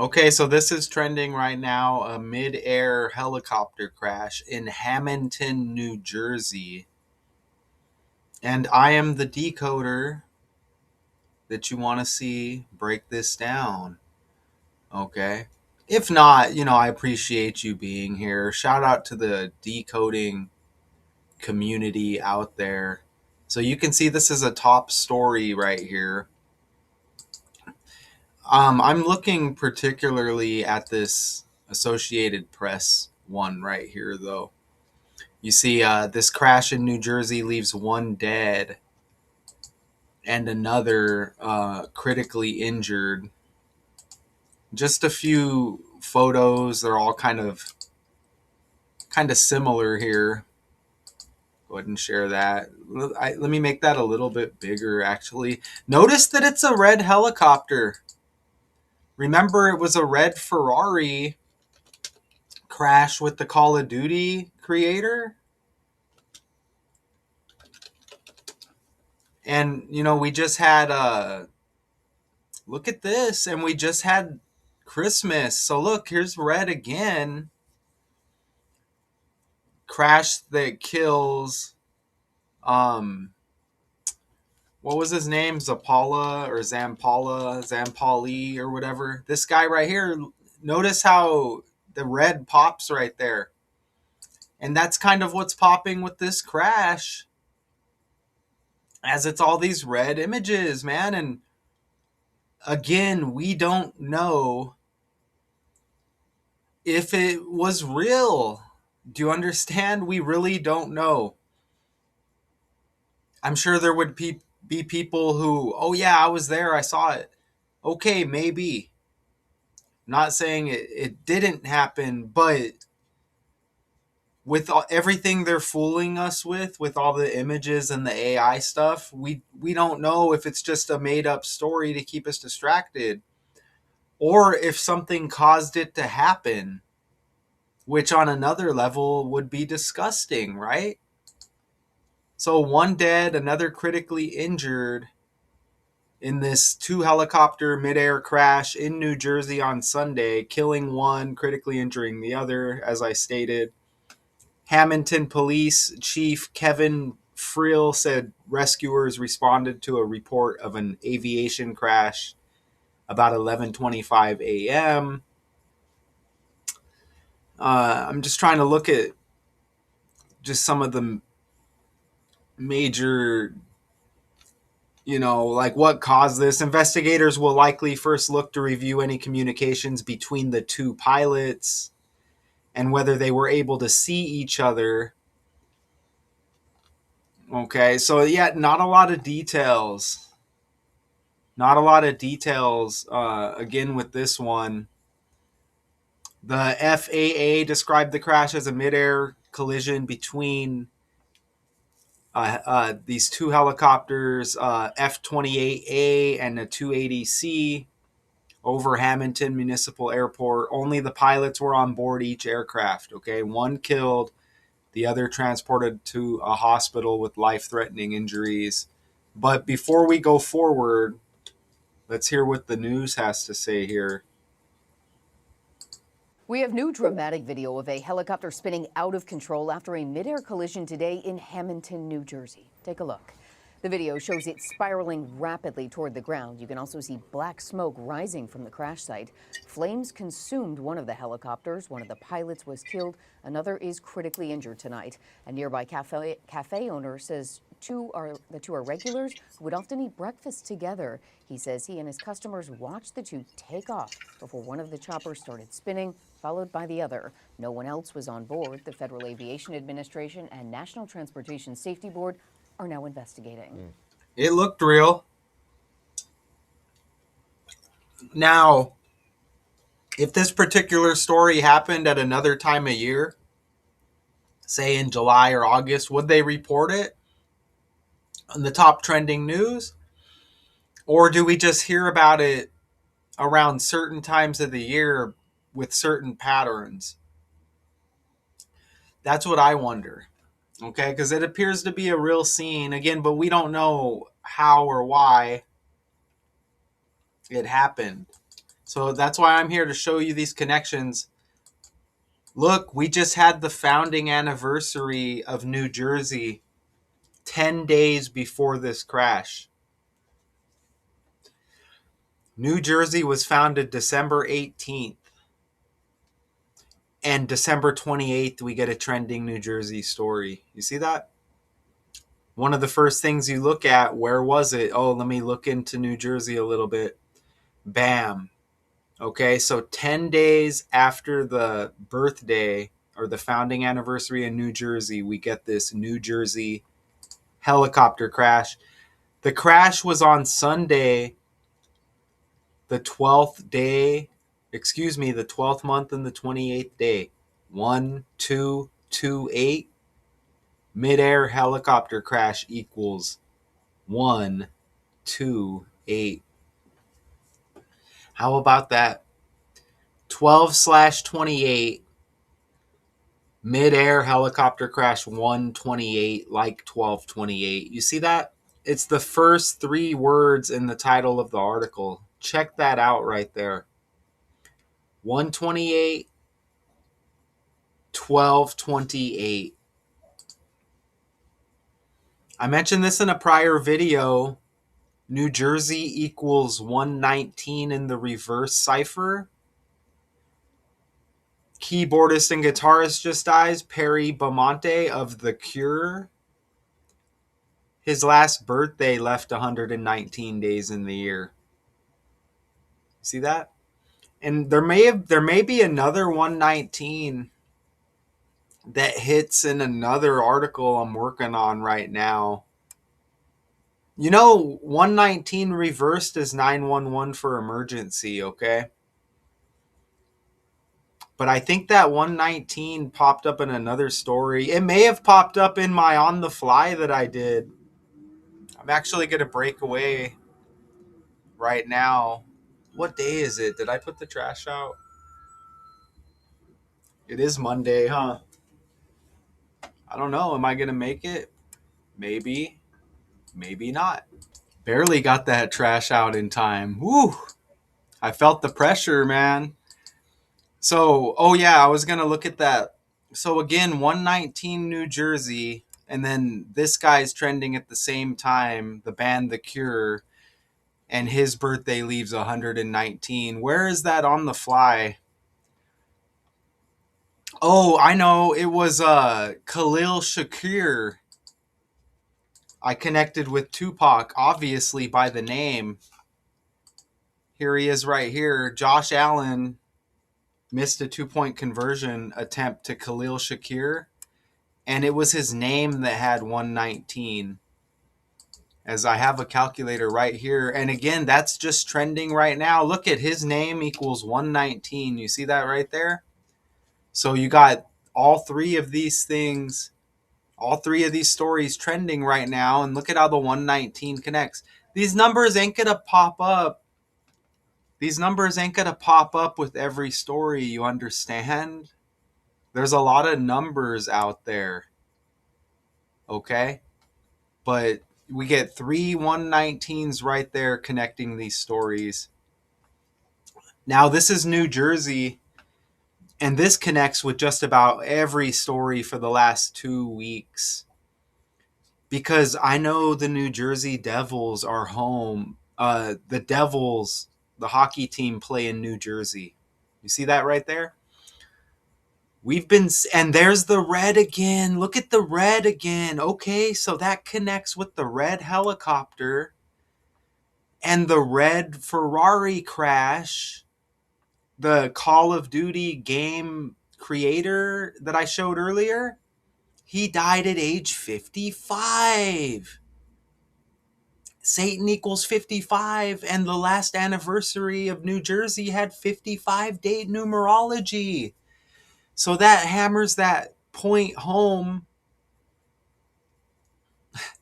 Okay, so this is trending right now, a mid-air helicopter crash in Hammonton, New Jersey. And I am the decoder that you want to see break this down. Okay. If not, I appreciate you being here. Shout out to the decoding community out there. So you can see this is a top story right here. I'm looking particularly at this Associated Press one right here, though. You see, this crash in New Jersey leaves one dead and another critically injured. Just a few photos. They're all kind of similar here. Go ahead and share that. Let me make that a little bit bigger, actually. Notice that it's a red helicopter. Remember, it was a red Ferrari crash with the Call of Duty creator? And, we just had, look at this, and we just had Christmas. So look, here's red again. Crash that kills, um, what was his name? Zapala or Zampali or whatever. This guy right here, notice how the red pops right there. And that's kind of what's popping with this crash, as it's all these red images, man. And again, we don't know if it was real. Do you understand? We really don't know. I'm sure there would be people who, oh yeah, I was there, I saw it. Okay, maybe. Not saying it didn't happen, but with everything they're fooling us with all the images and the AI stuff, we don't know if it's just a made up story to keep us distracted, or if something caused it to happen, which on another level would be disgusting, right? So one dead, another critically injured in this two helicopter midair crash in New Jersey on Sunday, killing one, critically injuring the other, as I stated. Hammonton Police Chief Kevin Friel said rescuers responded to a report of an aviation crash about 11:25 a.m. I'm just trying to look at just some of the major, like what caused this. Investigators will likely first look to review any communications between the two pilots and whether they were able to see each other. Okay, so yeah, not a lot of details. Not a lot of details, again, with this one. The FAA described the crash as a midair collision between these two helicopters, F-28A and a 280C, over Hammonton Municipal Airport. Only the pilots were on board each aircraft. Okay, one killed, the other transported to a hospital with life-threatening injuries. But before we go forward, let's hear what the news has to say here. We have new dramatic video of a helicopter spinning out of control after a midair collision today in Hammonton, New Jersey. Take a look. The video shows it spiraling rapidly toward the ground. You can also see black smoke rising from the crash site. Flames consumed one of the helicopters. One of the pilots was killed. Another is critically injured tonight. A nearby cafe owner says the two are regulars who would often eat breakfast together. He says he and his customers watched the two take off before one of the choppers started spinning, followed by the other. No one else was on board. The Federal Aviation Administration and National Transportation Safety Board are now investigating. It looked real. Now, if this particular story happened at another time of year, say in July or August, would they report it on the top trending news? Or do we just hear about it around certain times of the year with certain patterns? That's what I wonder. Okay, because it appears to be a real scene again, but we don't know how or why it happened. So that's why I'm here to show you these connections. Look, we just had the founding anniversary of New Jersey 10 days before this crash. New Jersey was founded December 18th. And December 28th, we get a trending New Jersey story. You see that? One of the first things you look at, where was it? Oh, let me look into New Jersey a little bit. Bam. Okay, so 10 days after the birthday or the founding anniversary in New Jersey, we get this New Jersey helicopter crash. The crash was on Sunday, the 12th day, the 12th month and the 28th day. 1228. Midair helicopter crash equals 128. How about that? 12/28 midair helicopter crash 128 like 1228. You see that? It's the first three words in the title of the article. Check that out right there. 128, 1228. I mentioned this in a prior video. New Jersey equals 119 in the reverse cipher. Keyboardist and guitarist just dies, Perry Beaumonte of The Cure. His last birthday left 119 days in the year. See that? And there may be another 119 that hits in another article I'm working on right now. 119 reversed is 911 for emergency, okay? But I think that 119 popped up in another story. It may have popped up in my on the fly that I did. I'm actually going to break away right now. What day is it? Did I put the trash out? It is Monday, huh? I don't know. Am I going to make it? Maybe. Maybe not. Barely got that trash out in time. Woo! I felt the pressure, man. So, oh yeah, I was going to look at that. So again, 119 New Jersey, and then this guy's trending at the same time, the band The Cure, and his birthday leaves 119. Where is that on the fly? Oh, I know. It was Khalil Shakir. I connected with Tupac, obviously, by the name. Here he is right here. Josh Allen missed a 2-point conversion attempt to Khalil Shakir, and it was his name that had 119. As I have a calculator right here. And again, that's just trending right now. Look at his name equals 119. You see that right there? So you got all three of these things, all three of these stories trending right now. And look at how the 119 connects. These numbers ain't going to pop up. These numbers ain't going to pop up with every story, you understand? There's a lot of numbers out there. Okay? But we get three 119s right there connecting these stories. Now, this is New Jersey, and this connects with just about every story for the last 2 weeks. Because I know the New Jersey Devils are home. The Devils, the hockey team, play in New Jersey. You see that right there? And there's the red again. Look at the red again. Okay, so that connects with the red helicopter and the red Ferrari crash. The Call of Duty game creator that I showed earlier, he died at age 55. Satan equals 55, and the last anniversary of New Jersey had 55 date numerology. So that hammers that point home.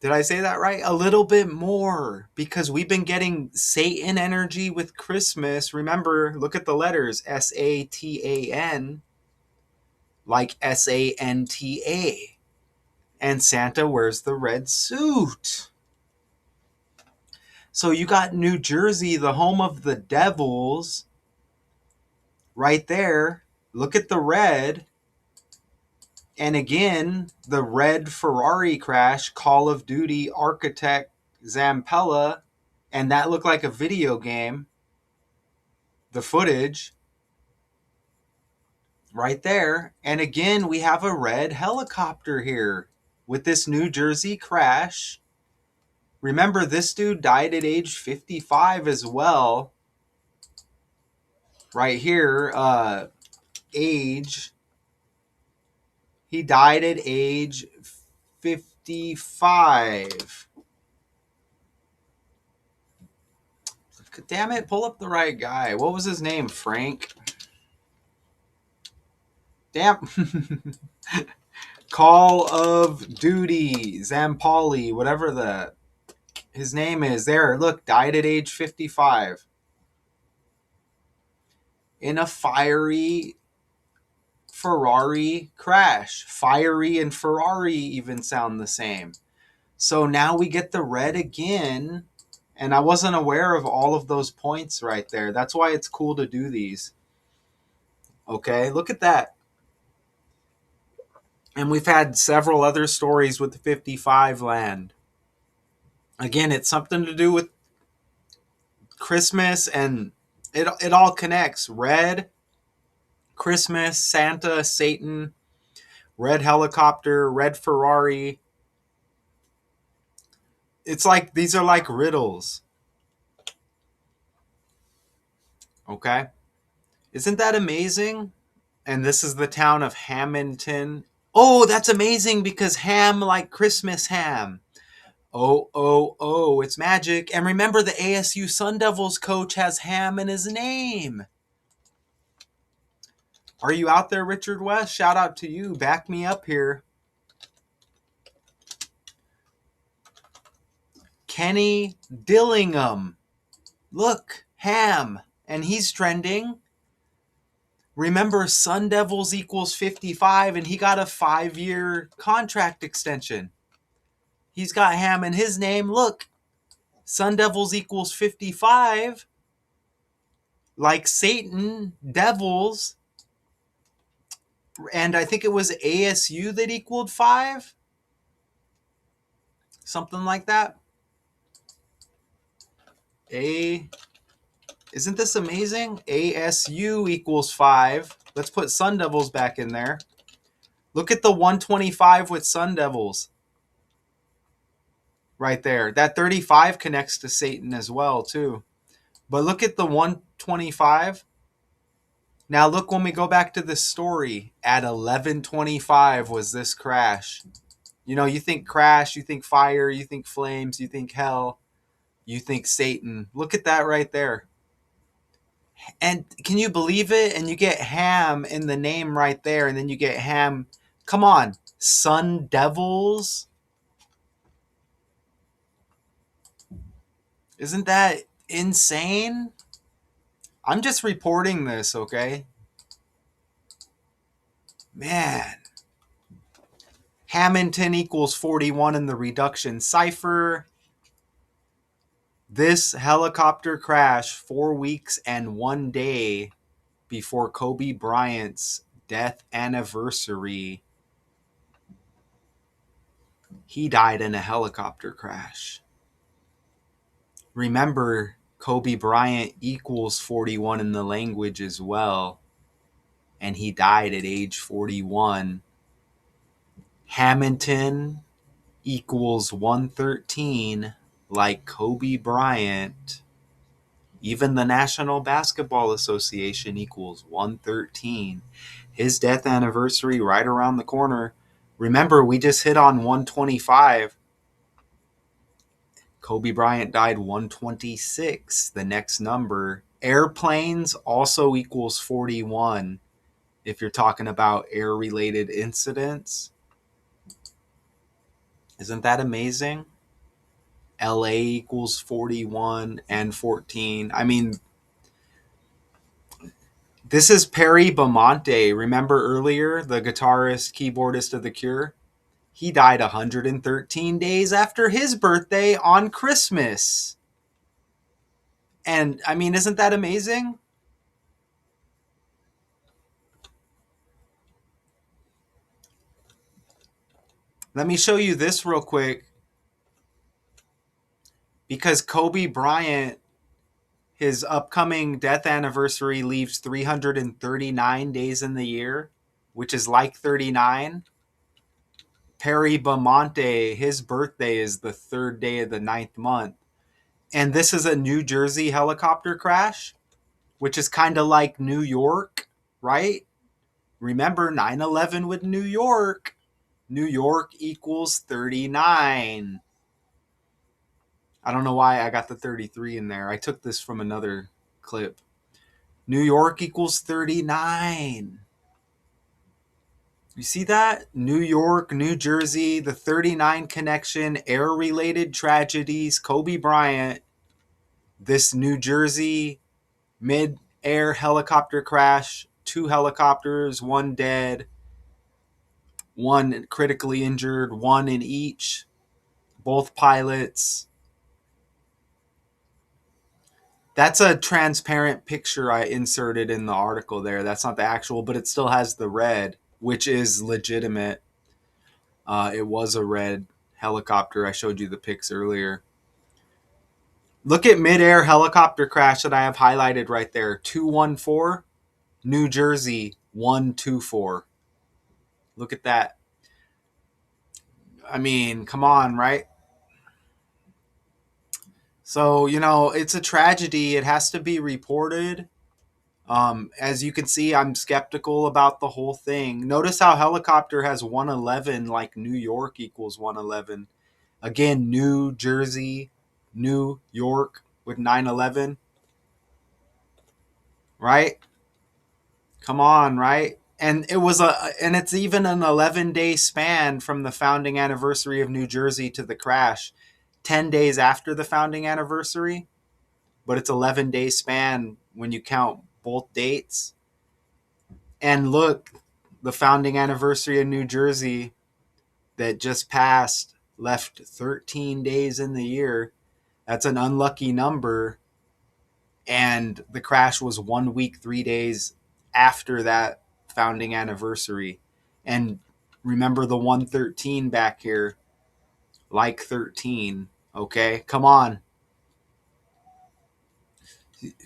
Did I say that right? A little bit more, because we've been getting Satan energy with Christmas. Remember, look at the letters Satan, like Santa. And Santa wears the red suit. So you got New Jersey, the home of the Devils, right there. Look at the red. And again, the red Ferrari crash, Call of Duty Architect Zampella, and that looked like a video game. The footage right there. And again, we have a red helicopter here with this New Jersey crash. Remember, this dude died at age 55 as well. Right here, age. He died at age 55. Damn it, pull up the right guy. What was his name? Frank? Damn. Call of Duty, Zampoli, whatever his name is. There, look, died at age 55. In a fiery Ferrari crash. Fiery and Ferrari even sound the same. So now we get the red again. And I wasn't aware of all of those points right there. That's why it's cool to do these. Okay, look at that. And we've had several other stories with the 55 land. Again, it's something to do with Christmas, and it all connects. Red, Christmas, Santa, Satan, red helicopter, red Ferrari. It's like these are like riddles. Okay? Isn't that amazing? And this is the town of Hammonton. Oh, that's amazing because ham like Christmas ham. Oh, oh, oh, it's magic. And remember, the ASU Sun Devils coach has ham in his name. Are you out there, Richard West? Shout out to you. Back me up here. Kenny Dillingham. Look, ham. And he's trending. Remember, Sun Devils equals 55, and he got a 5-year contract extension. He's got ham in his name. Look, Sun Devils equals 55. Like Satan, Devils. And I think it was ASU that equaled 5. Something like that. Isn't this amazing? ASU equals 5. Let's put Sun Devils back in there. Look at the 125 with Sun Devils. Right there. That 35 connects to Satan as well, too. But look at the 125. Now look when we go back to the story. At 11:25 was this crash. You know, you think crash, you think fire, you think flames, you think hell, you think Satan. Look at that right there. And can you believe it? And you get ham in the name right there. And then you get ham. Come on. Sun Devils. Isn't that insane? I'm just reporting this, okay? Man. Hammonton equals 41 in the reduction cipher. This helicopter crash 4 weeks and 1 day before Kobe Bryant's death anniversary. He died in a helicopter crash. Remember, Kobe Bryant equals 41 in the language as well. And he died at age 41. Hammonton equals 113 like Kobe Bryant. Even the National Basketball Association equals 113. His death anniversary right around the corner. Remember, we just hit on 125. Kobe Bryant died 126, the next number. Airplanes also equals 41 if you're talking about air-related incidents. Isn't that amazing? LA equals 41 and 14. I mean, this is Perry Bamonte. Remember earlier, the guitarist, keyboardist of The Cure? He died 113 days after his birthday on Christmas. And, I mean, isn't that amazing? Let me show you this real quick, because Kobe Bryant, his upcoming death anniversary leaves 339 days in the year, which is like 39. Perry Bamonte, his birthday is the third day of the ninth month. And this is a New Jersey helicopter crash, which is kind of like New York, right? Remember 9/11 with New York. New York equals 39. I don't know why I got the 33 in there. I took this from another clip. New York equals 39. You see that? New York, New Jersey, the 39 connection, air related tragedies, Kobe Bryant, this New Jersey mid-air helicopter crash, 2 helicopters, 1 dead, 1 critically injured, 1 in each, both pilots. That's a transparent picture I inserted in the article there. That's not the actual, but it still has the red, which is legitimate. It was a red helicopter. I showed you the pics earlier. Look at midair helicopter crash that I have highlighted right there. 214, New Jersey 124. Look at that. I mean, come on, right? So, it's a tragedy. It has to be reported. As you can see, I'm skeptical about the whole thing. Notice how helicopter has 111, like New York equals 111. Again, New Jersey, New York with 9/11, right? Come on, right? And it's even an 11-day span from the founding anniversary of New Jersey to the crash. 10 days after the founding anniversary, but it's 11-day span when you count both dates. And look, the founding anniversary of New Jersey that just passed left 13 days in the year. That's an unlucky number. And the crash was 1 week, 3 days after that founding anniversary. And remember the 113 back here, like 13. Okay, come on.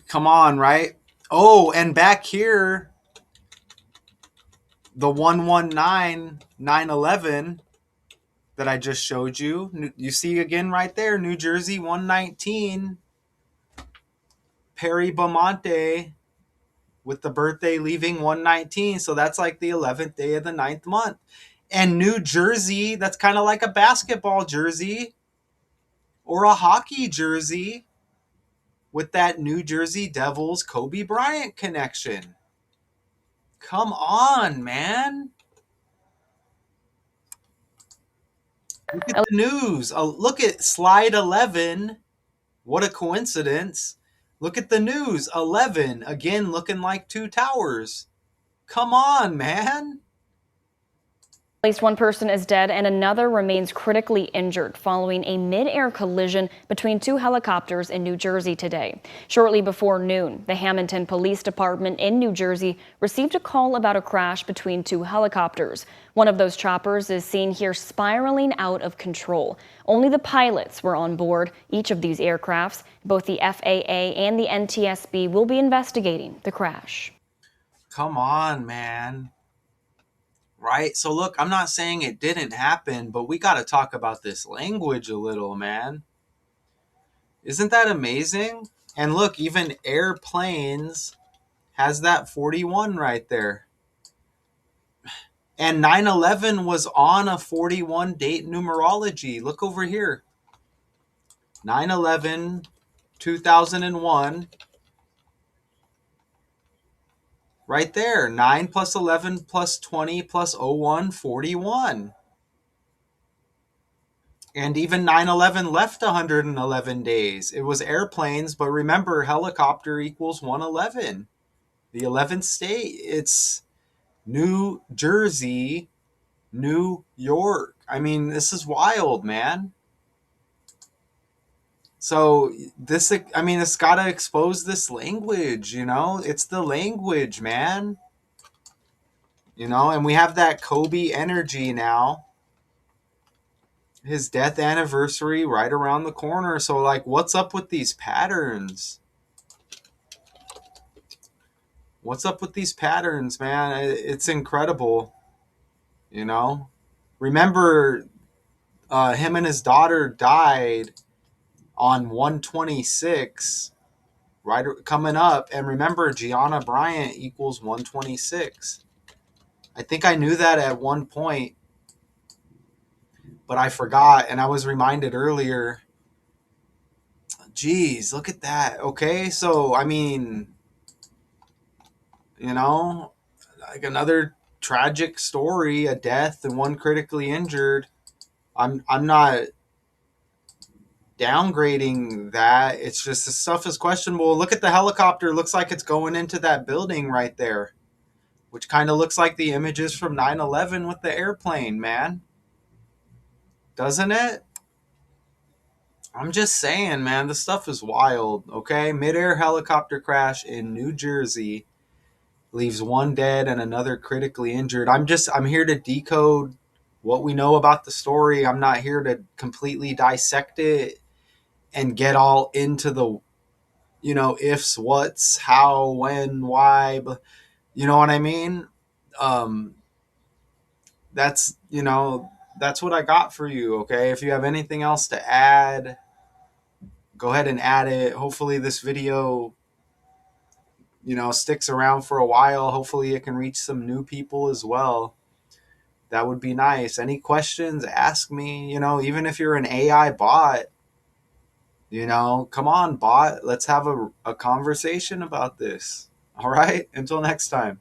Come on, right? Oh, and back here, the 119 9/11 that I just showed you. You see again right there, New Jersey 119, Perry Bamonte with the birthday leaving 119. So that's like the 11th day of the ninth month. And New Jersey, that's kind of like a basketball jersey or a hockey jersey with that New Jersey Devils Kobe Bryant connection. Come on, man. Look at the news. Look at slide 11. What a coincidence. Look at the news. 11. Again, looking like two towers. Come on, man. At least one person is dead and another remains critically injured following a mid-air collision between 2 helicopters in New Jersey today. Shortly before noon, the Hammonton Police Department in New Jersey received a call about a crash between 2 helicopters. One of those choppers is seen here spiraling out of control. Only the pilots were on board each of these aircrafts. Both the FAA and the NTSB will be investigating the crash. Come on, man. Right? So look, I'm not saying it didn't happen, but we got to talk about this language a little, man. Isn't that amazing? And look, even airplanes has that 41 right there. And 9/11 was on a 41 date numerology. Look over here. 9/11, 2001. Right there. 9 plus 11 plus 20 plus 01, 41. And even 9/11 left 111 days. It was airplanes, but remember, helicopter equals 111. The 11th state, it's New Jersey, New York. I mean, this is wild, man. So it's got to expose this language, It's the language, man. And we have that Kobe energy now. his death anniversary right around the corner. So, like, what's up with these patterns? What's up with these patterns, man? It's incredible, you know? Remember, him and his daughter died on 126, right coming up. And remember, Gianna Bryant equals 126. I think I knew that at one point, but I forgot. And I was reminded earlier. Geez, look at that. Okay, so, I mean, you know, like another tragic story, a death and one critically injured. I'm not downgrading that. It's just the stuff is questionable. Look at the helicopter. Looks like it's going into that building right there, which kind of looks like the images from 9/11 with the airplane, man. Doesn't it? I'm just saying, man, this stuff is wild, okay? Midair helicopter crash in New Jersey leaves one dead and another critically injured. I'm here to decode what we know about the story. I'm not here to completely dissect it and get all into the, ifs, what's, how, when, why, but you know what I mean? Um that's, that's what I got for you, okay? If you have anything else to add, go ahead and add it. Hopefully this video, sticks around for a while. Hopefully it can reach some new people as well. That would be nice. Any questions, ask me. Even if you're an AI bot, come on, bot. Let's have a conversation about this. All right. Until next time.